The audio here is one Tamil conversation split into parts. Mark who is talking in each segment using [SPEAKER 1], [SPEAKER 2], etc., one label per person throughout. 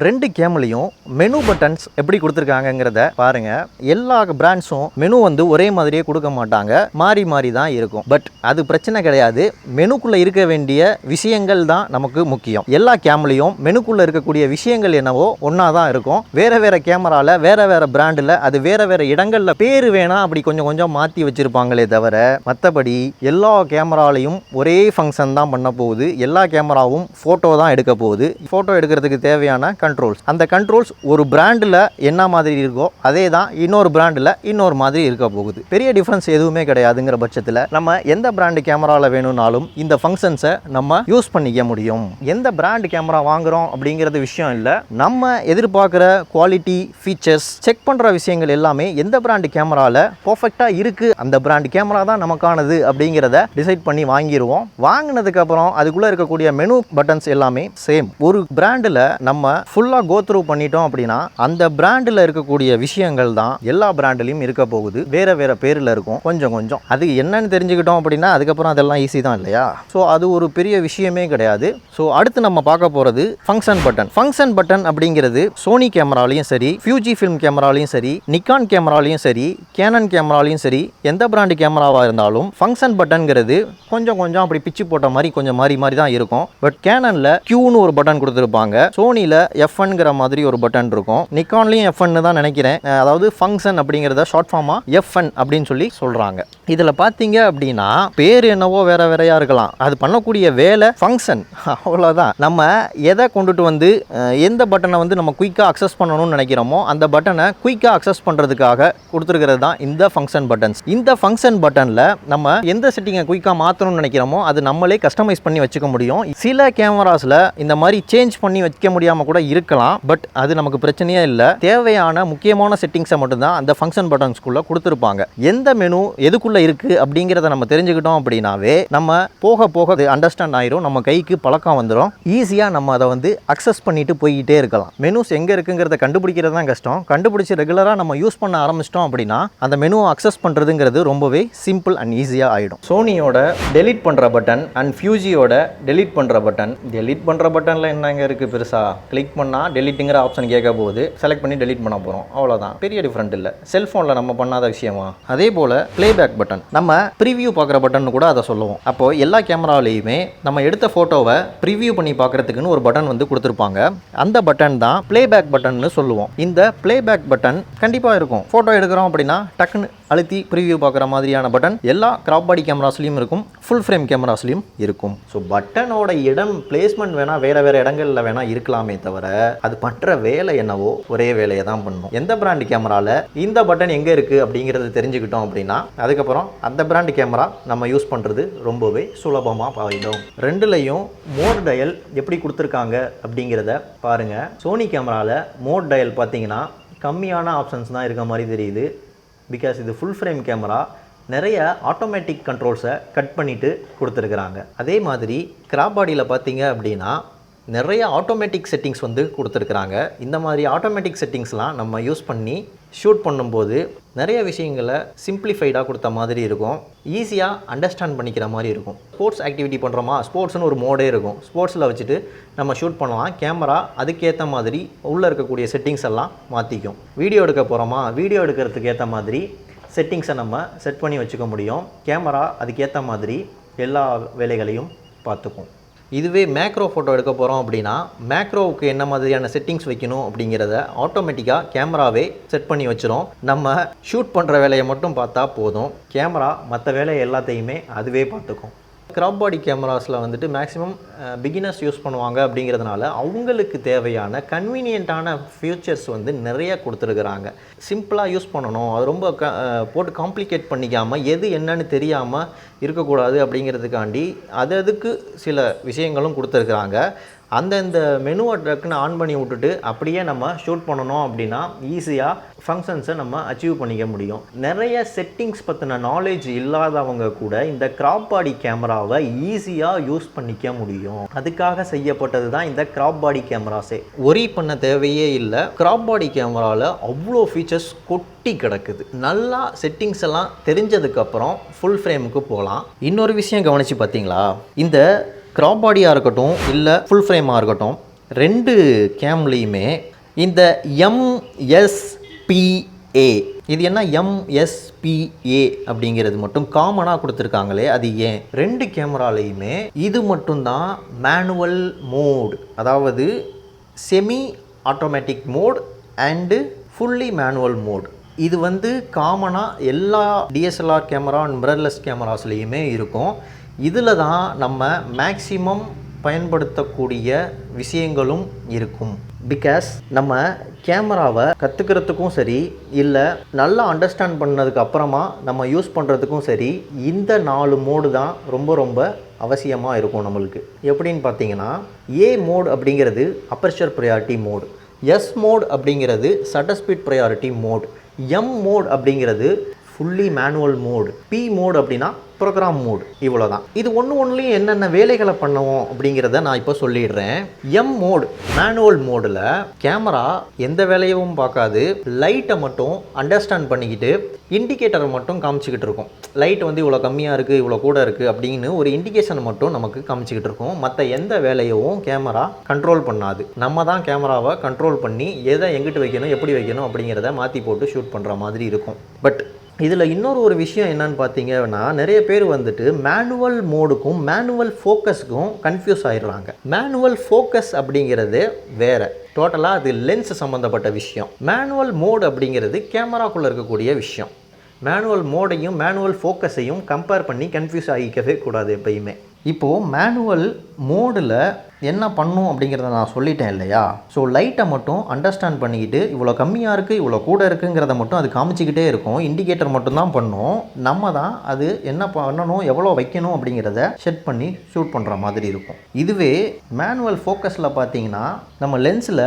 [SPEAKER 1] ரெண்டு கேம்லையும் மெனு பட்டன்ஸ் எப்படி கொடுத்துருக்காங்கங்கிறத பாருங்க. எல்லா பிராண்ட்ஸும் மெனு வந்து ஒரே மாதிரியே கொடுக்க மாட்டாங்க, மாறி மாறி தான் இருக்கும். பட் அது பிரச்சனை கிடையாது. மெனுக்குள்ள இருக்க வேண்டிய விஷயங்கள் தான் நமக்கு முக்கியம். எல்லா கேம்லையும் மெனுக்குள்ள இருக்கக்கூடிய விஷயங்கள் என்னவோ ஒன்றா தான் இருக்கும். வேற வேற கேமரால வேற வேற பிராண்டில் அது வேற வேற இடங்களில் பேர் வேணா அப்படி கொஞ்சம் கொஞ்சம் மாற்றி வச்சிருப்பாங்களே தவிர மற்றபடி எல்லா கேமராலையும் ஒரே ஃபங்க்ஷன் தான் பண்ண போகுது. எல்லா கேமராவும் ஃபோட்டோ தான் எடுக்க போகுது. ஃபோட்டோ எடுக்கிறதுக்கு தேவையான கண்ட்ரோல்ஸ், அந்த கண்ட்ரோல்ஸ் ஒரு பிராண்டில் என்ன மாதிரி இருக்கோ அதே தான் இன்னொரு பிராண்டில் இன்னொரு மாதிரி இருக்க போகுது. பெரிய டிஃப்ரென்ஸ் எதுவுமே கிடையாதுங்கிற பட்சத்தில் நம்ம எந்த பிராண்டு கேமராவில் வேணும்னாலும் இந்த ஃபங்க்ஷன்ஸை நம்ம யூஸ் பண்ணிக்க முடியும். எந்த பிராண்டு கேமரா வாங்குகிறோம் அப்படிங்கிறது விஷயம் இல்லை. நம்ம எதிர்பார்க்குற குவாலிட்டி, ஃபீச்சர்ஸ் செக் பண்ணுற விஷயங்கள் எல்லாமே எந்த பிராண்டு கேமராவில் பர்ஃபெக்டாக இருக்குது, அந்த பிராண்டு கேமரா தான் நமக்கானது அப்படிங்கிறத டிசைட் பண்ணி வாங்கிடுவோம். வாங்கினதுக்கப்புறம் அதுக்குள்ளே இருக்கக்கூடிய மெனு பட்டன்ஸ் எல்லாமே சேம். ஒரு பிராண்டில் நம்ம ஃபுல்லாக கோ த்ரூ பண்ணிட்டோம் அப்படின்னா அந்த பிராண்டில் இருக்கக்கூடிய விஷயங்கள் தான் எல்லா பிராண்ட்லையும் இருக்க போகுது. வேற வேற பேரில் இருக்கும். கொஞ்சம் கொஞ்சம் அது என்னன்னு தெரிஞ்சுக்கிட்டோம் அப்படின்னா அதுக்கப்புறம் அதெல்லாம் ஈஸி தான் இல்லையா? ஸோ அது ஒரு பெரிய விஷயமே கிடையாது. ஸோ அடுத்து நம்ம பார்க்க போகிறது ஃபங்க்ஷன் பட்டன். ஃபங்க்ஷன் பட்டன் அப்படிங்கிறது சோனி கேமராலையும் சரி, ஃபியூஜி ஃபிலிம் கேமராலையும் சரி, நிக்கான் கேமராலையும் சரி, கேனன் கேமராலையும் சரி, எந்த பிராண்டு கேமராவாக இருந்தாலும் ஃபங்க்ஷன் பட்டன்கிறது கொஞ்சம் கொஞ்சம் அப்படி பிச்சு போட்ட மாதிரி கொஞ்சம் மாறி மாறி தான் இருக்கும். பட் கேனனில் Qன்னு ஒரு பட்டன் கொடுத்துருப்பாங்க, சோனியில் F1ங்கிற மாதிரி ஒரு பட்டன் இருக்கும், நிக்கான்லையும் F1 தான் நினைக்கிறேன். அதாவது ஃபங்க்ஷன் அப்படிங்கிறத ஷார்ட் ஃபார்மாக F1 அப்படின்னு சொல்லி சொல்கிறாங்க. இதில் பார்த்தீங்க அப்படின்னா பேர் என்னவோ வேற வேறையாக இருக்கலாம், அது பண்ணக்கூடிய வேலை ஃபங்க்ஷன், அவ்வளோதான். நம்ம எதை கொண்டுட்டு வந்து எந்த பட்டனை வந்து நம்ம குயிக்காக அக்சஸ் பண்ணணும்னு நினைக்கிறோமோ அந்த பட்டனை குயிக்காக அக்சஸ் பண்ணுறதுக்காக கொடுத்துருக்கிறது தான் இந்த ஃபங்க்ஷன் பட்டன்ஸ். இந்த ஃபங்க்ஷன் பட்டனில் நம்ம எந்த செட்டிங்கை குயிக்காக மாற்றணும்னு நினைக்கிறோமோ அது நம்மளே கஸ்டமைஸ் பண்ணி வச்சுக்க முடியும். சில கேமராஸில் இந்த மாதிரி சேஞ்ச் பண்ணி வைக்க முடியாமல் கூட இருக்கலாம். பட் அது நமக்கு பிரச்சனையே இல்லை. தேவையான முக்கியமான செட்டிங்ஸை மட்டும்தான் அந்த ஃபங்க்ஷன் பட்டன்ஸ்குள்ளே கொடுத்துருப்பாங்க. எந்த மெனு எதுக்குள்ளே இருக்குது அப்படிங்கிறத நம்ம தெரிஞ்சுக்கிட்டோம் அப்படின்னாவே நம்ம போக போக அது அண்டர்ஸ்டாண்ட் ஆயிரும், நம்ம கைக்கு பழக்கம் வந்துடும். ஈஸியாக நம்ம அதை வந்து அக்சஸ் பண்ணிட்டு போய்கிட்டே இருக்கலாம். மெனுஸ் எங்கே இருக்குங்கிறத கண்டுபிடிக்கிறது தான் கஷ்டம். கண்டுபிடிச்சி ரெகுலராக நம்ம யூஸ் பண்ண ஆரம்பிச்சிட்டோம் அப்படின்னா அந்த மெனுவை அக்சஸ் பண்ணுறதுங்கிறது ரொம்பவே சிம்பிள் அண்ட் ஈஸியாக ஆகிடும். சோனியோட டெலீட் பண்ணுற பட்டன் அண்ட் ஃபியூஜியோட டெலீட் பண்ணுற பட்டன். டெலீட் பண்ணுற பட்டனில் என்னங்க இருக்குது பெருசாக? கிளிக் பண்ணால் டெலீட்டுங்கிற ஆப்ஷன் கேட்க போகுது, செலக்ட் பண்ணி டெலீட் பண்ண போகிறோம், அவ்வளோதான். பெரிய டிஃப்ரெண்ட் இல்லை. செல்ஃபோனில் நம்ம பண்ணாத விஷயமா? அதே போல் ப்ளேபேக் பட்டன், நம்ம ப்ரிவியூ பார்க்குற பட்டன் கூட அதை சொல்லுவோம். அப்போது எல்லா கேமராலையுமே நம்ம எடுத்த ஃபோட்டோவை ப்ரிவியூ பண்ணி பார்க்குறதுக்குன்னு ஒரு பட்டன் வந்து கொடுத்துருப்பாங்க. அந்த பட்டன் தான் ப்ளேபேக் பட்டன்னு சொல்லுவோம். இந்த ப்ளேபேக் பட்டன் கண்டிப்பாக இருக்கும். ஃபோட்டோ எடுக்கிறோம் அப்படின்னா டக்குன்னு அழுத்தி ப்ரிவியூ பார்க்குற மாதிரியான பட்டன் எல்லா கிராப் பாடி கேமராஸ்லையும் இருக்கும், ஃபுல் ஃப்ரேம் கேமராஸ்லையும் இருக்கும். ஸோ பட்டனோட இடம் பிளேஸ்மெண்ட் வேணால் வேறு வேறு இடங்களில் வேணால் இருக்கலாமே தவிர அது பண்ணுற வேலை என்னவோ ஒரே வேலையை தான் பண்ணணும். எந்த பிராண்டு கேமராவில் இந்த பட்டன் எங்கே இருக்குது அப்படிங்கிறது தெரிஞ்சுக்கிட்டோம் அப்படின்னா அதுக்கப்புறம் அந்த பிராண்டு கேமரா நம்ம யூஸ் பண்ணுறது ரொம்பவே சுலபமாக ஆகிடும். ரெண்டுலையும் மோட் டயல் எப்படி கொடுத்துருக்காங்க அப்படிங்கிறத பாருங்கள். சோனி கேமராவில் மோட் டயல் பார்த்தீங்கன்னா கம்மியான ஆப்ஷன்ஸ் தான் இருக்க மாதிரி தெரியுது. பிகாஸ் இது ஃபுல் ஃப்ரேம் கேமரா, நிறைய ஆட்டோமேட்டிக் கண்ட்ரோல்ஸை கட் பண்ணிவிட்டு கொடுத்துருக்குறாங்க. அதே மாதிரி கிராப் பாடியில் பார்த்தீங்க அப்படின்னா நிறைய ஆட்டோமேட்டிக் செட்டிங்ஸ் வந்து கொடுத்துருக்குறாங்க. இந்த மாதிரி ஆட்டோமேட்டிக் செட்டிங்ஸ்லாம் நம்ம யூஸ் பண்ணி ஷூட் பண்ணும்போது நிறைய விஷயங்களை சிம்பிளிஃபைடாக கொடுத்த மாதிரி இருக்கும், ஈஸியாக அண்டர்ஸ்டாண்ட் பண்ணிக்கிற மாதிரி இருக்கும். ஸ்போர்ட்ஸ் ஆக்டிவிட்டி பண்ணுறோமா, ஸ்போர்ட்ஸ்னு ஒரு மோடே இருக்கும், ஸ்போர்ட்ஸில் வச்சுட்டு நம்ம ஷூட் பண்ணலாம். கேமரா அதுக்கேற்ற மாதிரி உள்ளே இருக்கக்கூடிய செட்டிங்ஸ் எல்லாம் மாற்றிக்கும். வீடியோ எடுக்க போகிறோமா, வீடியோ எடுக்கிறதுக்கு ஏற்ற மாதிரி செட்டிங்ஸை நம்ம செட் பண்ணி வச்சுக்க முடியும். கேமரா அதுக்கேற்ற மாதிரி எல்லா வேலைகளையும் பார்த்துக்கும். இதுவே மேக்ரோ ஃபோட்டோ எடுக்க போகிறோம் அப்படின்னா மேக்ரோவுக்கு என்ன மாதிரியான செட்டிங்ஸ் வைக்கணும் அப்படிங்கிறத ஆட்டோமேட்டிக்காக கேமராவே செட் பண்ணி வச்சிரும். நம்ம ஷூட் பண்ணுற வேலையை மட்டும் பார்த்தா போதும், கேமரா மற்ற வேலையை எல்லாத்தையுமே அதுவே பார்த்துக்கும். கிராப் பாடி கேமராஸில் வந்துட்டு மேக்ஸிமம் பிகினர்ஸ் யூஸ் பண்ணுவாங்க அப்படிங்கிறதுனால அவங்களுக்கு தேவையான கன்வீனியண்ட்டான ஃபியூச்சர்ஸ் வந்து நிறைய கொடுத்துருக்குறாங்க. சிம்பிளாக யூஸ் பண்ணணும், அது ரொம்ப போட்டு காம்ப்ளிகேட் பண்ணிக்காமல் எது என்னன்னு தெரியாமல் இருக்கக்கூடாது அப்படிங்கிறதுக்காண்டி அதுக்கு சில விஷயங்களும் கொடுத்துருக்குறாங்க. அந்தந்த மெனுவை டக்குன்னு ஆன் பண்ணி விட்டுட்டு அப்படியே நம்ம ஷூட் பண்ணணும் அப்படின்னா ஈஸியாக ஃபங்க்ஷன்ஸை நம்ம அச்சீவ் பண்ணிக்க முடியும். நிறைய செட்டிங்ஸ் பற்றின நாலேஜ் இல்லாதவங்க கூட இந்த கிராப் பாடி கேமராவை ஈஸியாக யூஸ் பண்ணிக்க முடியும். அதுக்காக செய்யப்பட்டது தான் இந்த கிராப் பாடி கேமராஸே. ஒரி பண்ண தேவையே இல்லை. கிராப் பாடி கேமராவில் அவ்வளோ ஃபீச்சர்ஸ் கொட்டி கிடக்குது. நல்லா செட்டிங்ஸ் எல்லாம் தெரிஞ்சதுக்கப்புறம் ஃபுல் ஃப்ரேமுக்கு போகலாம். இன்னொரு விஷயம் கவனித்து பார்த்தீங்களா, இந்த கிராப் பாடியாக இருக்கட்டும் இல்லை ஃபுல் ஃப்ரேமாக இருக்கட்டும், 2 கேம்லேயுமே இந்த MSPA, இது என்ன MSPA அப்படிங்கிறது மட்டும் காமனாக கொடுத்துருக்காங்களே, அது ஏன்? 2 கேமராலையுமே இது மட்டும்தான் மேனுவல் மோட், அதாவது semi automatic mode and fully manual mode. இது வந்து காமனாக எல்லா டிஎஸ்எல்ஆர் கேமரா அண்ட் மிரர்லெஸ் கேமராஸ்லேயுமே இருக்கும். இதில் தான் நம்ம மேக்ஸிமம் பயன்படுத்தக்கூடிய விஷயங்களும் இருக்கும். பிகாஸ் நம்ம கேமராவை கற்றுக்கிறதுக்கும் சரி, இல்லை நல்லா அண்டர்ஸ்டாண்ட் பண்ணதுக்கு அப்புறமா நம்ம யூஸ் பண்ணுறதுக்கும் சரி, இந்த 4 மோடு தான் ரொம்ப ரொம்ப அவசியமாக இருக்கும் நம்மளுக்கு. எப்படின்னு பார்த்தீங்கன்னா, ஏ மோட் அப்படிங்கிறது aperture priority mode, S mode அப்படிங்கிறது shutter speed priority mode, M mode அப்படிங்கிறது fully manual mode, P mode அப்படின்னா ப்ரோக்ராம் மோட். இவ்வளோ தான். இது ஒன்றுலையும் என்னென்ன வேலைகளை பண்ணுவோம் அப்படிங்கிறத நான் இப்போ சொல்லிடுறேன். எம் மோட் மேனுவல் மோடில் கேமரா எந்த வேலையும் பார்க்காது, லைட்டை மட்டும் அண்டர்ஸ்டாண்ட் பண்ணிக்கிட்டு இண்டிகேட்டரை மட்டும் காமிச்சிக்கிட்டு இருக்கும். லைட் வந்து இவ்வளோ கம்மியாக இருக்குது, இவ்வளோ கூட இருக்குது அப்படின்னு ஒரு இண்டிகேஷன் மட்டும் நமக்கு காமிச்சிக்கிட்டு இருக்கும். மற்ற எந்த வேலையும் கேமரா கண்ட்ரோல் பண்ணாது. நம்ம தான் கேமராவை கண்ட்ரோல் பண்ணி எதை எங்கிட்டு வைக்கணும், எப்படி வைக்கணும் அப்படிங்கிறத மாற்றி போட்டு ஷூட் பண்ணுற மாதிரி இருக்கும். பட் இதில் இன்னொரு விஷயம் என்னன்னு பார்த்தீங்கன்னா, நிறைய பேர் வந்துட்டு மேனுவல் மோடுக்கும் மேனுவல் ஃபோக்கஸுக்கும் கன்ஃபியூஸ் ஆகிடுறாங்க. மேனுவல் ஃபோக்கஸ் அப்படிங்கிறது வேறு, டோட்டலாக அது லென்ஸ் சம்மந்தப்பட்ட விஷயம். மேனுவல் மோடு அப்படிங்கிறது கேமராக்குள்ளே இருக்கக்கூடிய விஷயம். மேனுவல் மோடையும் மேனுவல் ஃபோக்கஸையும் கம்பேர் பண்ணி கன்ஃபியூஸ் ஆகிக்கவே கூடாது எப்பயுமே. இப்போது மேனுவல் மோடில் என்ன பண்ணும் அப்படிங்கிறத நான் சொல்லிட்டேன் இல்லையா? ஸோ லைட்டை மட்டும் அண்டர்ஸ்டாண்ட் பண்ணிக்கிட்டு இவ்வளோ கம்மியாக இருக்குது, இவ்வளோ கூட இருக்குங்கிறத மட்டும் அது காமிச்சிக்கிட்டே இருக்கும். இண்டிகேட்டர் மட்டும்தான் பண்ணும். நம்ம தான் அது என்ன பண்ணணும், எவ்வளோ வைக்கணும் அப்படிங்கிறத செட் பண்ணி ஷூட் பண்ணுற மாதிரி இருக்கும். இதுவே மேனுவல் ஃபோக்கஸில் பார்த்தீங்கன்னா, நம்ம லென்ஸில்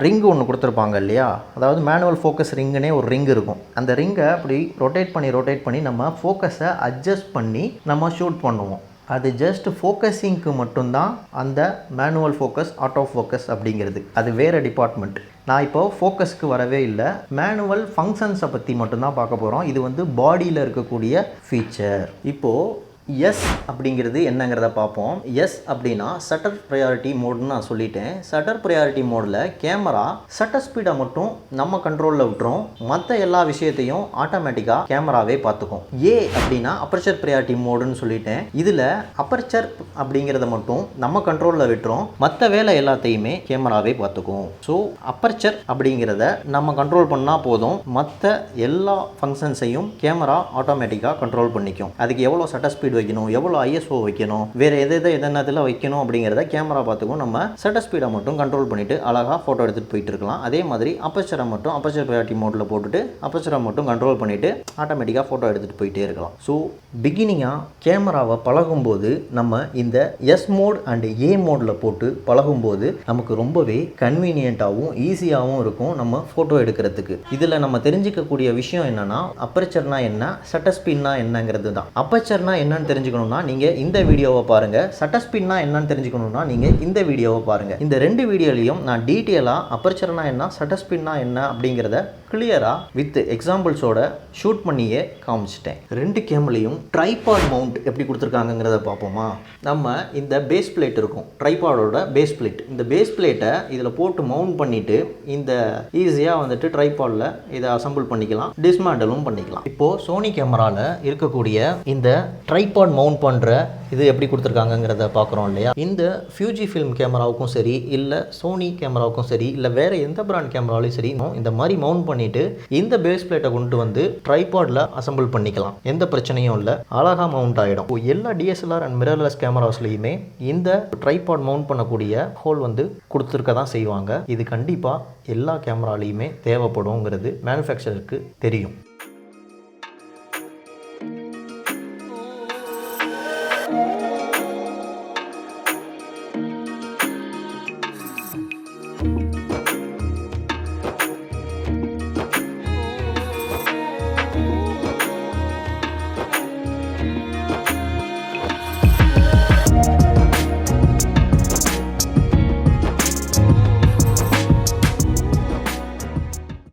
[SPEAKER 1] ரிங் ஒன்று கொடுத்துருப்பாங்க இல்லையா? அதாவது மேனுவல் ஃபோக்கஸ் ரிங்குனே ஒரு ரிங் இருக்கும். அந்த ரிங்கை அப்படி ரொட்டேட் பண்ணி நம்ம ஃபோக்கஸை அட்ஜஸ்ட் பண்ணி நம்ம ஷூட் பண்ணுவோம். அது ஜஸ்ட் ஃபோக்கஸிங்க்கு மட்டும்தான் அந்த மேனுவல் ஃபோக்கஸ், ஆட்டோ ஃபோக்கஸ் அப்படிங்கிறது. அது வேறு டிபார்ட்மெண்ட். நான் இப்போது ஃபோக்கஸ்க்கு வரவே இல்லை, மேனுவல் ஃபங்க்ஷன்ஸை பற்றி மட்டும்தான் பார்க்க போகிறோம். இது வந்து பாடியில் இருக்கக்கூடிய ஃபீச்சர். இப்போது எஸ் அப்படிங்கிறது என்னங்கிறத பார்ப்போம். எஸ் அப்படின்னா ஷட்டர் ப்ரையாரிட்டி மோடுன்னு நான் சொல்லிட்டேன். ஷட்டர் ப்ரையாரிட்டி மோடில் கேமரா ஷட்டர் ஸ்பீடை மட்டும் நம்ம கண்ட்ரோலில் விட்டுரும், மற்ற எல்லா விஷயத்தையும் ஆட்டோமேட்டிக்காக கேமராவே பார்த்துக்கும். ஏ அப்படின்னா அப்பர்ச்சர் ப்ரையாரிட்டி மோடுன்னு சொல்லிட்டேன். இதில் அப்பர்ச்சர் அப்படிங்கிறத மட்டும் நம்ம கண்ட்ரோலில் விட்டுரும், மற்ற வேலை எல்லாத்தையுமே கேமராவே பார்த்துக்கும். ஸோ அப்பர்ச்சர் அப்படிங்கிறத நம்ம கண்ட்ரோல் பண்ணால் போதும், மற்ற எல்லா ஃபங்க்ஷன்ஸையும் கேமரா ஆட்டோமேட்டிக்காக கண்ட்ரோல் பண்ணிக்கும். அதுக்கு எவ்வளோ ஷட்டர் ஸ்பீட் வைக்கணும், எவ்வளோ ISO வைக்கணும், வேறு என்னென்னதில் வைக்கணும் அப்படிங்கிறத கேமரா பார்த்துக்கும். நம்ம ஷட்டர் ஸ்பீடை மட்டும் கண்ட்ரோல் பண்ணிவிட்டு அழகாக ஃபோட்டோ எடுத்துகிட்டு போயிட்டு இருக்கலாம். அதே மாதிரி அப்பர்ச்சரை மட்டும் அப்பர்ச்சர் ப்ரையாரிட்டி மோடில் போட்டுட்டு அப்பர்ச்சரை மட்டும் கண்ட்ரோல் பண்ணிவிட்டு ஆட்டோமேட்டிக்காக ஃபோட்டோ எடுத்துகிட்டு போயிட்டே இருக்கலாம். ஸோ பிகினிங்காக கேமராவை பழகும்போது நம்ம இந்த எஸ் மோட் அண்ட் ஏ மோடில் போட்டு பழகும்போது நமக்கு ரொம்பவே கன்வீனியண்ட்டாகவும் ஈஸியாகவும் இருக்கும் நம்ம ஃபோட்டோ எடுக்கிறதுக்கு. இதில் நம்ம தெரிஞ்சிக்கக்கூடிய விஷயம் என்னென்னா, அப்பர்ச்சர்னா என்ன, ஷட்டர் ஸ்பீட்னா என்னங்கிறது தான். அப்பர்ச்சர்னா என்னன்னு தெரிஞ்சுக்கணும்னா நீங்கள் இந்த வீடியோவை பாருங்கள், ஷட்டர் ஸ்பீட்னா என்னன்னு தெரிஞ்சுக்கணும்னா நீங்கள் இந்த வீடியோவை பாருங்கள். இந்த 2 வீடியோலையும் நான் டீட்டெயிலாக அப்பர்ச்சர்னா என்ன, ஷட்டர் ஸ்பீட்னா என்ன அப்படிங்கிறத கிளியராக வித் எக்ஸாம்பிள்ஸோட ஷூட் பண்ணியே காமிச்சிட்டேன். 2 கேம்லையும் ட்ரைபாட் மவுண்ட் எப்படி கொடுத்துருக்காங்கிறத பார்ப்போமா? நம்ம இந்த பேஸ் பிளேட் இருக்கும், ட்ரைபாடோட பேஸ் பிளேட். இந்த பேஸ் பிளேட்டை இதில் போட்டு மவுண்ட் பண்ணிவிட்டு இந்த ஈஸியாக வந்துட்டு ட்ரைபாடில் இதை அசம்பிள் பண்ணிக்கலாம், டிஸ்மேண்டலும் பண்ணிக்கலாம். இப்போது சோனி கேமராவில் இருக்கக்கூடிய இந்த ட்ரைபாட் மவுண்ட் பண்ணுற இது எப்படி கொடுத்துருக்காங்கிறத பார்க்குறோம் இல்லையா? இந்த ஃபியூஜி ஃபில்ம் கேமராவுக்கும் சரி, இல்லை சோனி கேமராவுக்கும் சரி, இல்லை வேறு எந்த பிராண்ட் கேமராலையும் சரி, இந்த மாதிரி மவுண்ட் பண்ணிவிட்டு இந்த பேஸ் பிளேட்டை கொண்டு வந்து ட்ரைபாடில் அசம்பிள் பண்ணிக்கலாம். எந்த பிரச்சனையும் இல்லை, அழகாக மவுண்ட் ஆகிடும். எல்லா DSLR அண்ட் மிரர்லெஸ் கேமராஸ்லையுமே இந்த ட்ரைபாட் மவுண்ட் பண்ணக்கூடிய ஹோல் வந்து கொடுத்துருக்க தான் செய்வாங்க. இது கண்டிப்பாக எல்லா கேமராலையுமே தேவைப்படுங்கிறது மேனுஃபேக்சருக்கு தெரியும்.